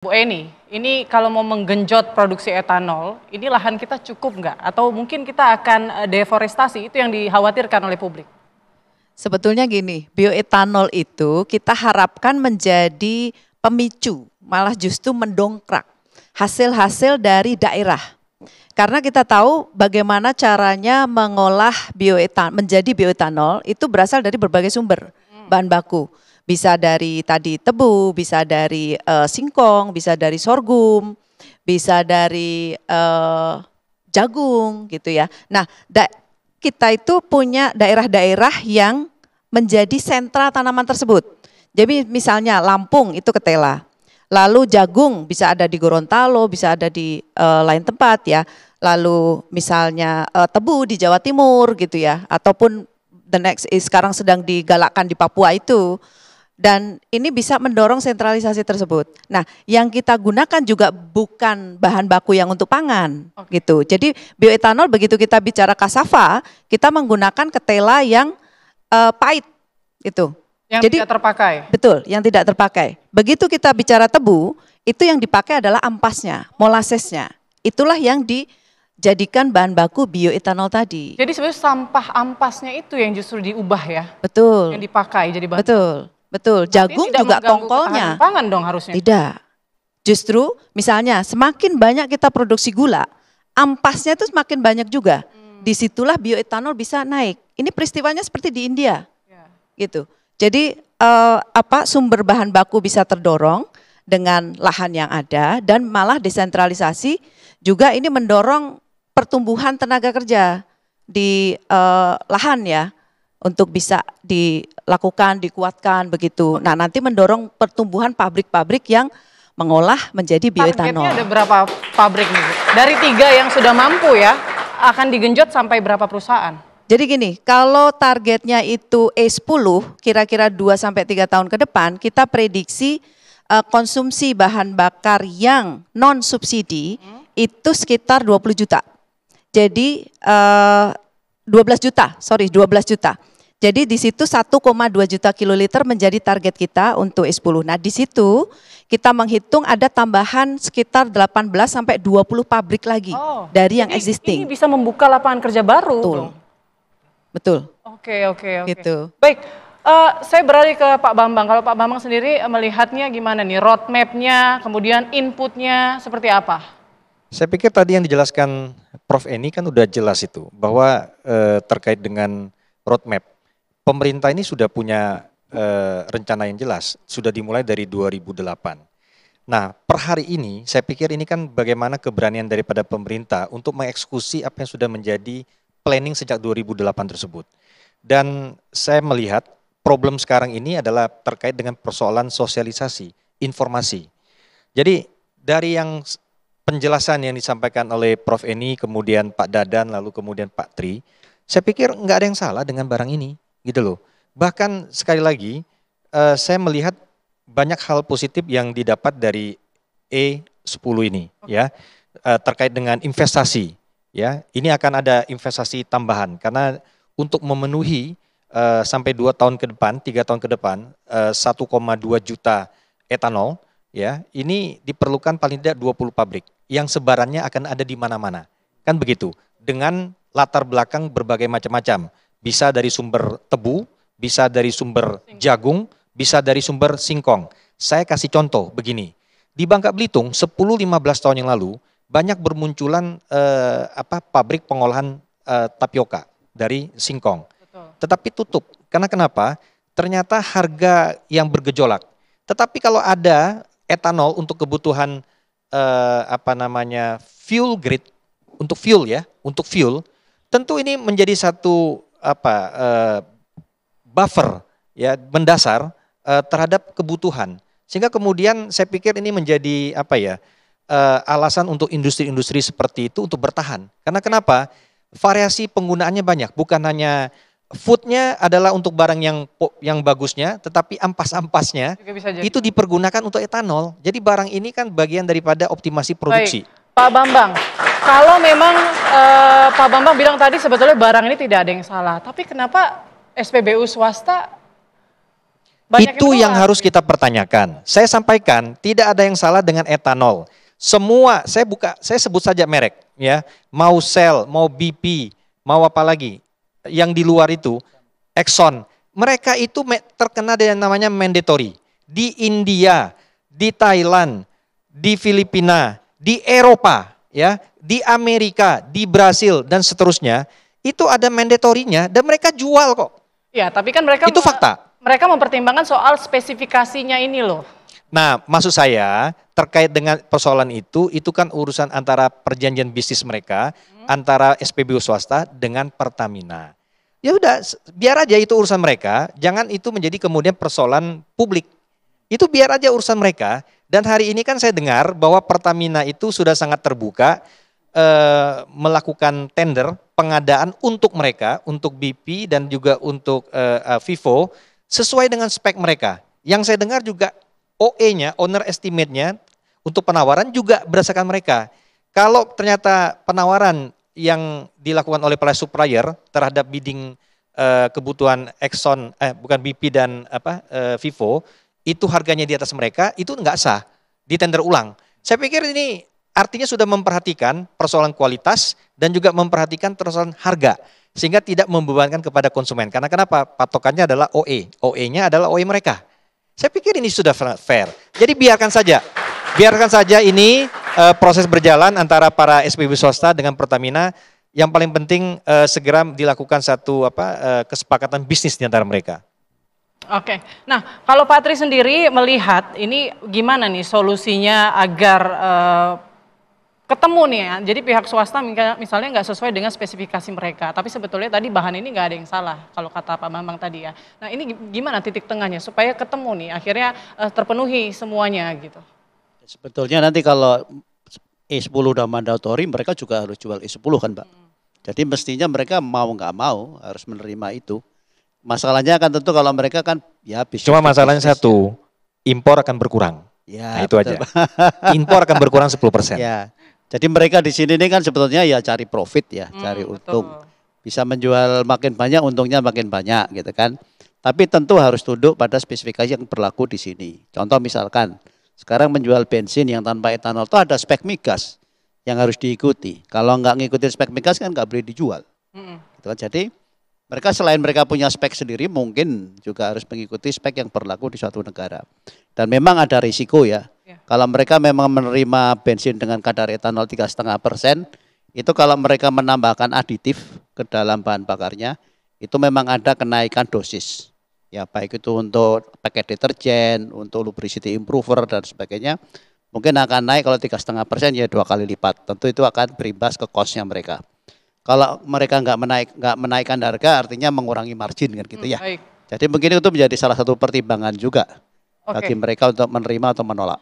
Bu Eni, ini kalau mau menggenjot produksi etanol, ini lahan kita cukup nggak? Atau mungkin kita akan deforestasi, itu yang dikhawatirkan oleh publik? Sebetulnya gini, bioetanol itu kita harapkan menjadi pemicu, malah justru mendongkrak hasil-hasil dari daerah. Karena kita tahu bagaimana caranya mengolah bioetanol, menjadi bioetanol itu berasal dari berbagai sumber bahan baku. Bisa dari tadi tebu, bisa dari singkong, bisa dari sorghum, bisa dari jagung gitu ya. Nah, kita itu punya daerah-daerah yang menjadi sentra tanaman tersebut. Jadi misalnya Lampung itu ketela, lalu jagung bisa ada di Gorontalo, bisa ada di lain tempat ya. Lalu misalnya tebu di Jawa Timur gitu ya, ataupun the next is sekarang sedang digalakkan di Papua itu. Dan ini bisa mendorong sentralisasi tersebut. Nah, yang kita gunakan juga bukan bahan baku yang untuk pangan, gitu. Jadi bioetanol begitu kita bicara cassava, kita menggunakan ketela yang pahit, itu. Yang Jadi, tidak terpakai? Betul, yang tidak terpakai. Begitu kita bicara tebu, itu yang dipakai adalah ampasnya, molasesnya. Itulah yang dijadikan bahan baku bioetanol tadi. Jadi sebenarnya sampah ampasnya itu yang justru diubah ya? Betul. Yang dipakai jadi bahan. Betul, jagung juga tongkolnya. Pangan dong harusnya. Tidak. Justru misalnya semakin banyak kita produksi gula, ampasnya itu semakin banyak juga. Disitulah bioetanol bisa naik. Ini peristiwanya seperti di India. Gitu. Jadi sumber bahan baku bisa terdorong dengan lahan yang ada dan malah desentralisasi juga ini mendorong pertumbuhan tenaga kerja di lahan ya. Untuk bisa dilakukan, dikuatkan begitu. Nah nanti mendorong pertumbuhan pabrik-pabrik yang mengolah menjadi bioetanol. Targetnya ada berapa pabrik nih? Dari 3 yang sudah mampu ya, akan digenjot sampai berapa perusahaan? Jadi gini, kalau targetnya itu E10, kira-kira 2-3 tahun ke depan, kita prediksi konsumsi bahan bakar yang non subsidi itu sekitar 20 juta. Jadi 12 juta. Jadi di situ 1,2 juta kiloliter menjadi target kita untuk E10. Nah di situ kita menghitung ada tambahan sekitar 18 sampai 20 pabrik lagi dari yang existing. Ini bisa membuka lapangan kerja baru. Betul. Oke. Gitu. Baik, saya beralih ke Pak Bambang. Kalau Pak Bambang sendiri melihatnya gimana nih? Roadmap-nya, kemudian inputnya seperti apa? Saya pikir tadi yang dijelaskan Prof. Eni kan udah jelas itu, bahwa terkait dengan roadmap. Pemerintah ini sudah punya rencana yang jelas, sudah dimulai dari 2008. Nah, per hari ini saya pikir ini kan bagaimana keberanian daripada pemerintah untuk mengeksekusi apa yang sudah menjadi planning sejak 2008 tersebut. Dan saya melihat problem sekarang ini adalah terkait dengan persoalan sosialisasi, informasi. Jadi dari yang penjelasan yang disampaikan oleh Prof. Eni, kemudian Pak Dadan, lalu kemudian Pak Tri, saya pikir nggak ada yang salah dengan barang ini, gitu loh. Bahkan sekali lagi, saya melihat banyak hal positif yang didapat dari E10 ini, ya, terkait dengan investasi, ya. Ini akan ada investasi tambahan karena untuk memenuhi sampai 2 tahun ke depan, 3 tahun ke depan, 1,2 juta etanol. Ya, ini diperlukan paling tidak 20 pabrik yang sebarannya akan ada di mana-mana. Kan begitu. Dengan latar belakang berbagai macam-macam. Bisa dari sumber tebu, bisa dari sumber jagung, bisa dari sumber singkong. Saya kasih contoh begini. Di Bangka Belitung 10-15 tahun yang lalu banyak bermunculan pabrik pengolahan tapioka dari singkong. Tetapi tutup. Karena kenapa? Ternyata harga yang bergejolak. Tetapi kalau ada etanol untuk kebutuhan fuel grade, untuk fuel, tentu ini menjadi satu buffer ya, mendasar terhadap kebutuhan. Sehingga kemudian saya pikir ini menjadi alasan untuk industri-industri seperti itu untuk bertahan. Karena kenapa? Variasi penggunaannya banyak, bukan hanya foodnya adalah untuk barang yang bagusnya, tetapi ampas-ampasnya itu dipergunakan untuk etanol. Jadi barang ini kan bagian daripada optimasi produksi. Baik. Pak Bambang, kalau memang Pak Bambang bilang tadi sebetulnya barang ini tidak ada yang salah, tapi kenapa SPBU swasta Banyak Itu yang keluar. harus kita pertanyakan. Saya sampaikan, tidak ada yang salah dengan etanol. Semua, saya sebut saja merek, ya. Mau Shell, mau BP, mau apa lagi, yang di luar itu, Exxon, mereka itu terkena dengan namanya mandatory. Di India, di Thailand, di Filipina, di Eropa, ya, di Amerika, di Brasil dan seterusnya, itu ada mandatorinya dan mereka jual kok. Ya, tapi kan mereka Itu fakta. Mereka mempertimbangkan soal spesifikasinya ini loh. Nah, maksud saya terkait dengan persoalan itu kan urusan antara perjanjian bisnis mereka, antara SPBU swasta dengan Pertamina. Ya udah, biar aja itu urusan mereka, jangan itu menjadi kemudian persoalan publik. Itu biar aja urusan mereka. Dan hari ini kan saya dengar bahwa Pertamina itu sudah sangat terbuka melakukan tender pengadaan untuk mereka, untuk BP dan juga untuk Vivo, sesuai dengan spek mereka. Yang saya dengar juga OE-nya, owner estimate-nya untuk penawaran juga berdasarkan mereka. Kalau ternyata penawaran yang dilakukan oleh para supplier terhadap bidding kebutuhan Exxon, bukan BP dan Vivo, itu harganya di atas mereka, itu nggak sah, di tender ulang. Saya pikir ini artinya sudah memperhatikan persoalan kualitas dan juga memperhatikan persoalan harga. Sehingga tidak membebankan kepada konsumen. Karena kenapa? Patokannya adalah OE. OE-nya adalah OE mereka. Saya pikir ini sudah fair. Jadi biarkan saja. Biarkan saja ini proses berjalan antara para SPBU swasta dengan Pertamina. Yang paling penting segera dilakukan satu kesepakatan bisnis di antara mereka. Oke, nah kalau Pak Tri sendiri melihat ini gimana nih solusinya agar ketemu nih ya, jadi pihak swasta misalnya nggak sesuai dengan spesifikasi mereka, tapi sebetulnya tadi bahan ini nggak ada yang salah kalau kata Pak Bambang tadi ya. Nah ini gimana titik tengahnya supaya ketemu nih, akhirnya terpenuhi semuanya gitu. Sebetulnya nanti kalau E10 udah mandatori, mereka juga harus jual E10 kan Mbak. Jadi mestinya mereka mau nggak mau harus menerima itu. Masalahnya kan tentu kalau mereka kan ya bisnis. Cuma masalahnya satu, impor akan berkurang. Ya, nah, itu aja. Impor akan berkurang 10%. Ya. Jadi mereka di sini ini kan sebetulnya ya cari profit ya, cari untung. Betul. Bisa menjual makin banyak, untungnya makin banyak gitu kan. Tapi tentu harus tunduk pada spesifikasi yang berlaku di sini. Contoh misalkan, sekarang menjual bensin yang tanpa etanol itu ada spek migas yang harus diikuti. Kalau nggak ngikutin spek migas kan nggak boleh dijual. Gitu kan. Jadi mereka selain mereka punya spek sendiri, mungkin juga harus mengikuti spek yang berlaku di suatu negara. Dan memang ada risiko ya. Kalau mereka memang menerima bensin dengan kadar etanol 3,5%, itu kalau mereka menambahkan aditif ke dalam bahan bakarnya, itu memang ada kenaikan dosis. Ya baik itu untuk paket deterjen, untuk lubricity improver dan sebagainya, mungkin akan naik kalau 3,5% ya 2 kali lipat. Tentu itu akan berimbas ke cost-nya mereka. Kalau mereka nggak menaikkan harga, artinya mengurangi margin kan gitu ya. Baik. Jadi mungkin itu menjadi salah satu pertimbangan juga bagi mereka untuk menerima atau menolak.